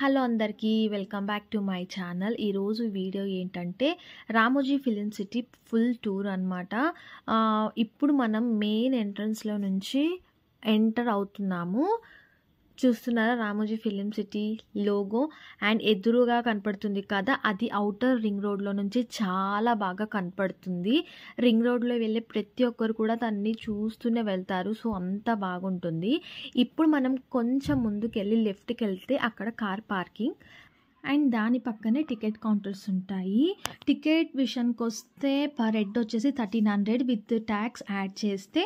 Hello అందరికీ welcome back to my channel. ఈరోజు video ఏంటంటే Ramoji film city full tour అనమాట. ఇప్పుడు మనం మెయిన్ ఎంట్రన్స్లో నుంచి ఎంటర్ అవుతున్నాము. చూస్తున్నారా Ramoji film city logo and ఎదురుగా కనపడుతుంది కదా, అది ఔటర్ రింగ్ రోడ్లో నుంచి చాలా బాగా కనపడుతుంది. రింగ్ రోడ్లో వెళ్ళే ప్రతి ఒక్కరు కూడా దాన్ని చూస్తూనే వెళ్తారు. సో అంత బాగుంటుంది. ఇప్పుడు మనం కొంచెం ముందుకెళ్ళి లెఫ్ట్కి వెళ్తే అక్కడ కార్ పార్కింగ్ అండ్ దాని పక్కనే టికెట్ కౌంటర్స్ ఉంటాయి. టికెట్ విషయానికి వస్తే పర్ హెడ్ వచ్చేసి 1300 విత్ ట్యాక్స్ యాడ్ చేస్తే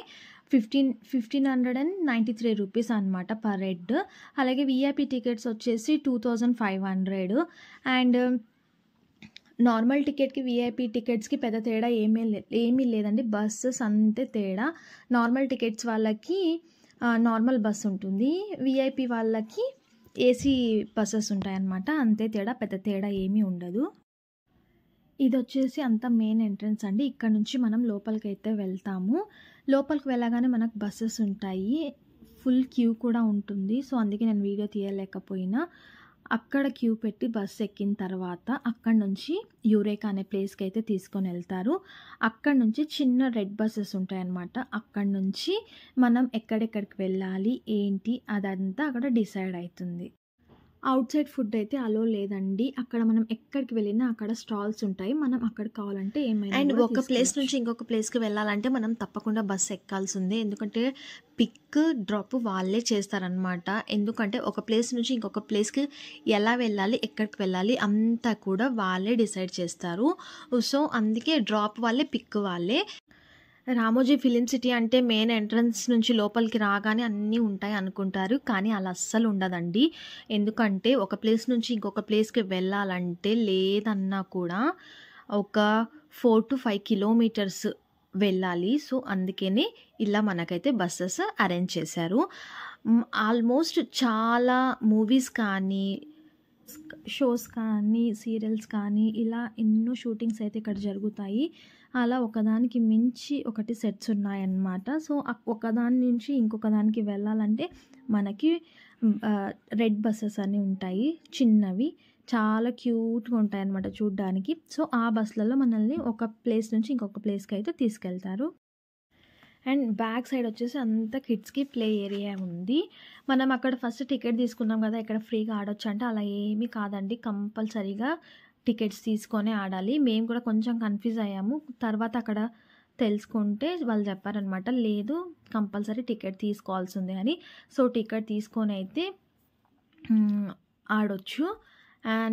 1593 రూపీస్ అనమాట పర్ హెడ్. అలాగే విఐపి టికెట్స్ వచ్చేసి 2500 అండ్ నార్మల్ టికెట్కి విఐపి టికెట్స్కి పెద్ద తేడా ఏమీ లేదండి. బస్సెస్ అంతే తేడా. నార్మల్ టికెట్స్ వాళ్ళకి నార్మల్ బస్ ఉంటుంది, విఐపి వాళ్ళకి ఏసీ బస్సెస్ ఉంటాయన్నమాట. అంతే తేడా, పెద్ద తేడా ఏమీ ఉండదు. ఇది వచ్చేసి అంత మెయిన్ ఎంట్రన్స్ అండి. ఇక్కడ నుంచి మనం లోపలికి అయితే వెళ్తాము. లోపలికి వెళ్ళగానే మనకు బస్సెస్ ఉంటాయి, ఫుల్ క్యూ కూడా ఉంటుంది. సో అందుకే నేను వీడియో తీయలేకపోయినా. అక్కడ క్యూ పెట్టి బస్సు ఎక్కిన తర్వాత అక్కడ నుంచి యూరేకా అనే ప్లేస్కి అయితే తీసుకొని వెళ్తారు. అక్కడ నుంచి చిన్న రెడ్ బస్సెస్ ఉంటాయన్నమాట. అక్కడ నుంచి మనం ఎక్కడెక్కడికి వెళ్ళాలి ఏంటి అదంతా అక్కడ డిసైడ్ అవుతుంది. అవుట్ సైడ్ ఫుడ్ అయితే అలో లేదండి. అక్కడ మనం ఎక్కడికి వెళ్ళినా అక్కడ స్టాల్స్ ఉంటాయి, మనం అక్కడ కావాలంటే ఏమైనా. అండ్ ఒక ప్లేస్ నుంచి ఇంకొక ప్లేస్కి వెళ్ళాలంటే మనం తప్పకుండా బస్సు ఎక్కాల్సిందే, ఎందుకంటే పిక్ డ్రాప్ వాళ్ళే చేస్తారనమాట. ఎందుకంటే ఒక ప్లేస్ నుంచి ఇంకొక ప్లేస్కి ఎలా వెళ్ళాలి, ఎక్కడికి వెళ్ళాలి అంతా కూడా వాళ్ళే డిసైడ్ చేస్తారు. సో అందుకే డ్రాప్ వాళ్ళే, పిక్ వాళ్ళే. రామోజీ ఫిలిం సిటీ అంటే మెయిన్ ఎంట్రన్స్ నుంచి లోపలికి రాగానే అన్నీ ఉంటాయి అనుకుంటారు, కానీ అలా అస్సలు ఉండదండి. ఎందుకంటే ఒక ప్లేస్ నుంచి ఇంకొక ప్లేస్కి వెళ్ళాలంటే లేదన్నా కూడా ఒక 4 to 5 కిలోమీటర్స్ వెళ్ళాలి. సో అందుకనే ఇలా మనకైతే బస్సెస్ అరేంజ్ చేశారు. ఆల్మోస్ట్ చాలా మూవీస్ కానీ, షోస్ కానీ, సీరియల్స్ కానీ ఇలా ఎన్నో షూటింగ్స్ అయితే ఇక్కడ జరుగుతాయి. అలా ఒకదానికి మించి ఒకటి సెట్స్ ఉన్నాయన్నమాట. సో ఒకదాని నుంచి ఇంకొక దానికి వెళ్ళాలంటే మనకి రెడ్ బస్సెస్ అని ఉంటాయి, చిన్నవి, చాలా క్యూట్గా ఉంటాయి అన్నమాట చూడ్డానికి. సో ఆ బస్సులలో మనల్ని ఒక ప్లేస్ నుంచి ఇంకొక ప్లేస్కి అయితే తీసుకెళ్తారు. అండ్ బ్యాక్ సైడ్ వచ్చేసి అంతా కిడ్స్కి ప్లే ఏరియా ఉంది. మనం అక్కడ ఫస్ట్ టికెట్ తీసుకున్నాం కదా, ఇక్కడ ఫ్రీగా ఆడొచ్చు అంటే అలా ఏమీ కాదండి. కంపల్సరీగా టికెట్స్ తీసుకొని ఆడాలి. మేము కూడా కొంచెం కన్ఫ్యూజ్ అయ్యాము. తర్వాత అక్కడ తెలుసుకుంటే వాళ్ళు చెప్పారనమాట, లేదు కంపల్సరీ టికెట్ తీసుకోవాల్సిందే అని. సో టికెట్ తీసుకొని అయితే ఆడొచ్చు.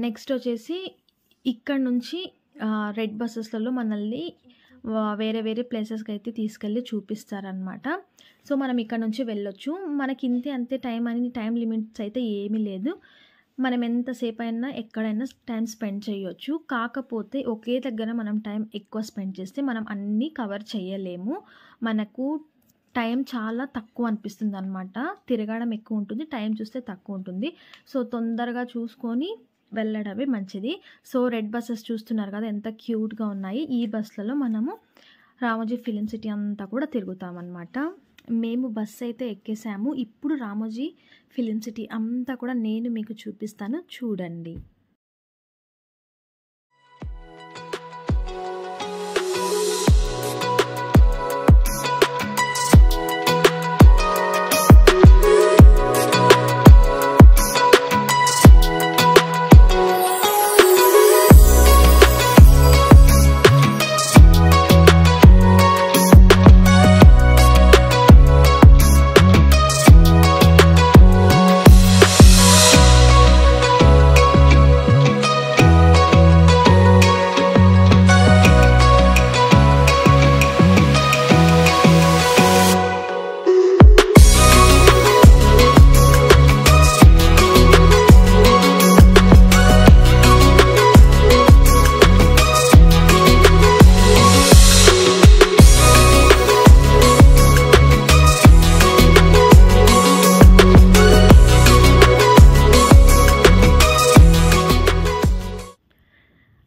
నెక్స్ట్ వచ్చేసి ఇక్కడ నుంచి రెడ్ బస్సెస్లలో మనల్ని వేరే వేరే ప్లేసెస్కి అయితే తీసుకెళ్ళి చూపిస్తారనమాట. సో మనం ఇక్కడ నుంచి వెళ్ళొచ్చు. మనకి అంతే టైం అని టైం లిమిట్స్ అయితే ఏమీ లేదు. మనం ఎంతసేపు అయినా ఎక్కడైనా టైం స్పెండ్ చేయొచ్చు. కాకపోతే ఒకే దగ్గర మనం టైం ఎక్కువ స్పెండ్ చేస్తే మనం అన్నీ కవర్ చేయలేము. మనకు టైం చాలా తక్కువ అనిపిస్తుంది అనమాట. తిరగడం ఎక్కువ ఉంటుంది, టైం చూస్తే తక్కువ ఉంటుంది. సో తొందరగా చూసుకొని వెళ్ళడమే మంచిది. సో రెడ్ బస్సెస్ చూస్తున్నారు కదా ఎంత క్యూట్గా ఉన్నాయి. ఈ బస్సులలో మనము రామోజీ ఫిలిం సిటీ అంతా కూడా తిరుగుతామన్నమాట. మేము బస్సు అయితే ఎక్కేసాము. ఇప్పుడు రామోజీ ఫిలిం సిటీ అంతా కూడా నేను మీకు చూపిస్తాను, చూడండి.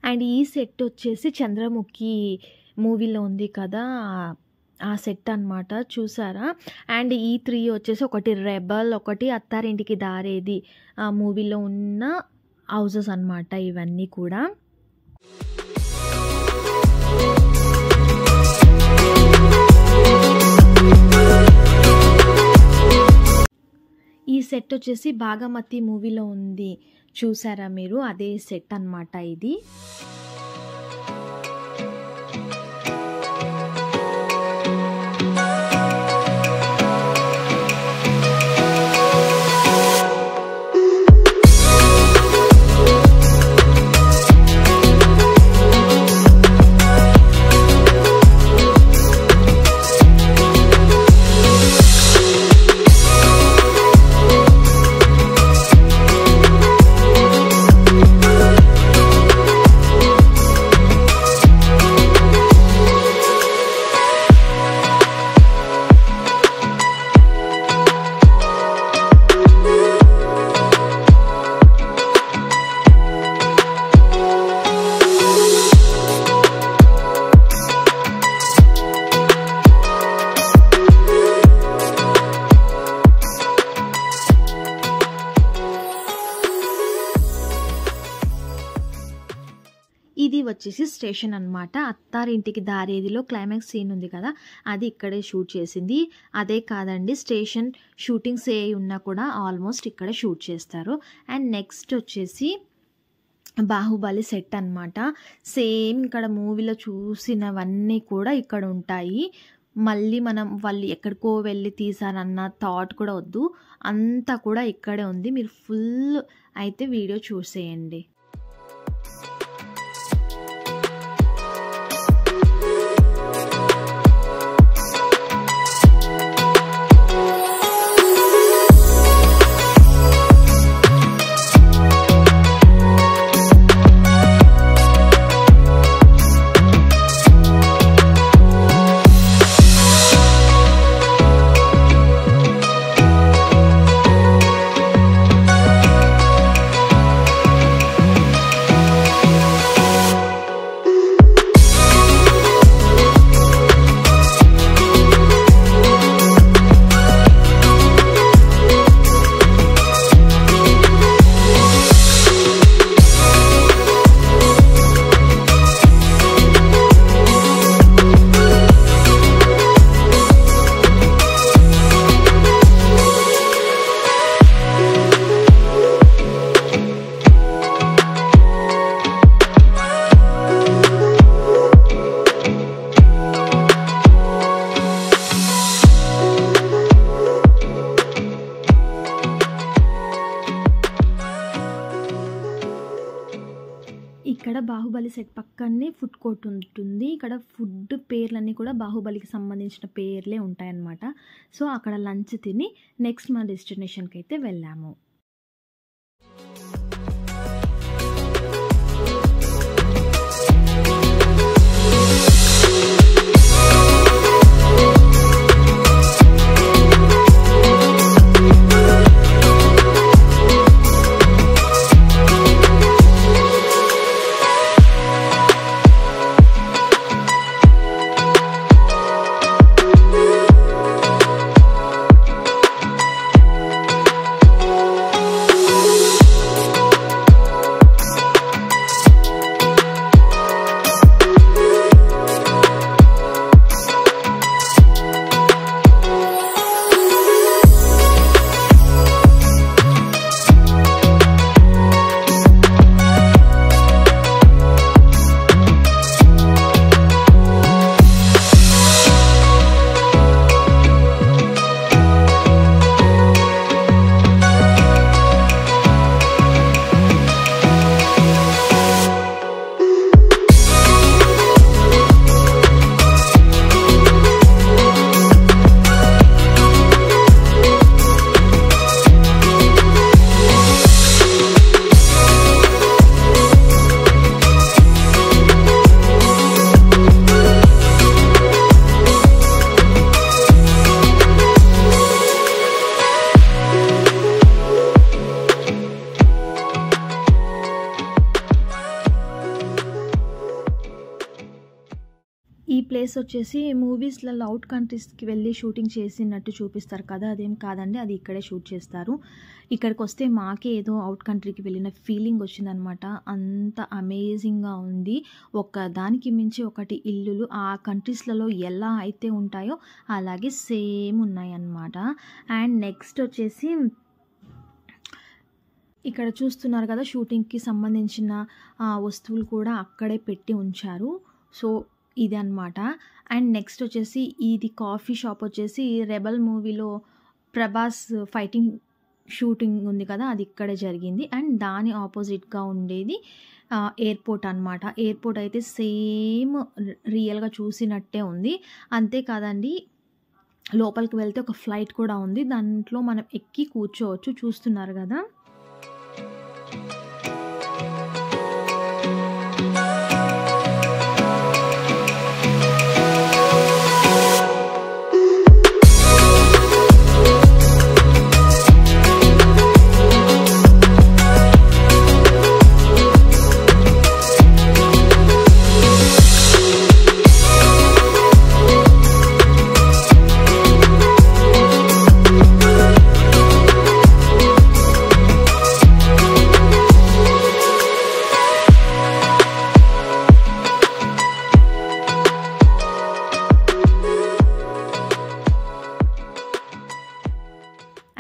అండ్ ఈ సెట్ వచ్చేసి చంద్రముఖి మూవీలో ఉంది కదా, ఆ సెట్ అనమాట. చూసారా? అండ్ ఈ 3 వచ్చేసి ఒకటి 'రెబెల్', ఒకటి 'అత్తారింటికి దారేది' మూవీలో ఉన్న హౌసెస్ అనమాట ఇవన్నీ కూడా. ఈ సెట్ వచ్చేసి 'భాగమతి' మూవీలో ఉంది చూసారా మీరు? అదే సెట్ అనమాట ఇది. ఇది వచ్చేసి స్టేషన్ అనమాట. 'అత్తారింటికి దారేదిలో' క్లైమాక్స్ సీన్ ఉంది కదా, అది ఇక్కడే షూట్ చేసింది. అదే కాదండి, స్టేషన్ షూటింగ్స్ ఏ ఉన్నా కూడా ఆల్మోస్ట్ ఇక్కడ షూట్ చేస్తారు. అండ్ నెక్స్ట్ వచ్చేసి 'బాహుబలి' సెట్ అనమాట. సేమ్ ఇక్కడ మూవీలో చూసినవన్నీ కూడా ఇక్కడ ఉంటాయి. మళ్ళీ మనం వాళ్ళు ఎక్కడికో వెళ్ళి తీసారన్న థాట్ కూడా వద్దు, అంతా కూడా ఇక్కడే ఉంది. మీరు ఫుల్ అయితే వీడియో చూసేయండి. ఇక్కడ 'బాహుబలి' సెట్ పక్కనే ఫుడ్ కోర్ట్ ఉంటుంది. ఇక్కడ ఫుడ్ పేర్లన్నీ కూడా 'బాహుబలికి' సంబంధించిన పేర్లే ఉంటాయన్నమాట. సో అక్కడ లంచ్ తిని నెక్స్ట్ మా డెస్టినేషన్కి అయితే వెళ్ళాము. ప్లేస్ వచ్చేసి మూవీస్లలో అవుట్ కంట్రీస్కి వెళ్ళి షూటింగ్ చేసినట్టు చూపిస్తారు కదా, అదేం కాదండి, అది ఇక్కడే షూట్ చేస్తారు. ఇక్కడికి వస్తే మాకే ఏదో అవుట్ కంట్రీకి వెళ్ళిన ఫీలింగ్ వచ్చిందనమాట. అంత అమేజింగ్గా ఉంది. దానికి మించి ఒకటి ఇల్లులు ఆ కంట్రీస్లలో ఎలా అయితే ఉంటాయో అలాగే సేమ్ ఉన్నాయన్నమాట. అండ్ నెక్స్ట్ వచ్చేసి ఇక్కడ చూస్తున్నారు కదా, షూటింగ్కి సంబంధించిన వస్తువులు కూడా అక్కడే పెట్టి ఉంచారు. సో ఇది అనమాట. అండ్ నెక్స్ట్ వచ్చేసి ఇది కాఫీ షాప్ వచ్చేసి రెబల్ మూవీలో ప్రభాస్ ఫైటింగ్ షూటింగ్ ఉంది కదా, అది ఇక్కడే జరిగింది. అండ్ దాని ఆపోజిట్గా ఉండేది ఎయిర్పోర్ట్ అనమాట. ఎయిర్పోర్ట్ అయితే సేమ్ రియల్గా చూసినట్టే ఉంది. అంతేకాదండి, లోపలికి వెళ్తే ఒక ఫ్లైట్ కూడా ఉంది, దాంట్లో మనం ఎక్కి కూర్చోవచ్చు. చూస్తున్నారు కదా.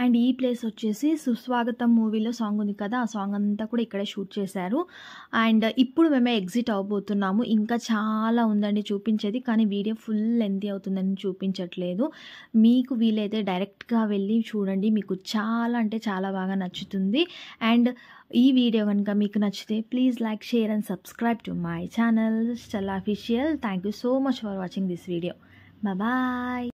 అండ్ ఈ ప్లేస్ వచ్చేసి సుస్వాగతం మూవీలో సాంగ్ ఉంది కదా, ఆ సాంగ్ అంతా కూడా ఇక్కడే షూట్ చేశారు. అండ్ ఇప్పుడు మేము ఎగ్జిట్ అవ్వబోతున్నాము. ఇంకా చాలా ఉందండి చూపించేది, కానీ వీడియో ఫుల్ లెంతీ అవుతుందని చూపించట్లేదు. మీకు వీలైతే డైరెక్ట్గా వెళ్ళి చూడండి, మీకు చాలా అంటే చాలా బాగా నచ్చుతుంది. అండ్ ఈ వీడియో కనుక మీకు నచ్చితే please like, share and subscribe to my channel Stella official. Thank you so much for watching this video. Bye.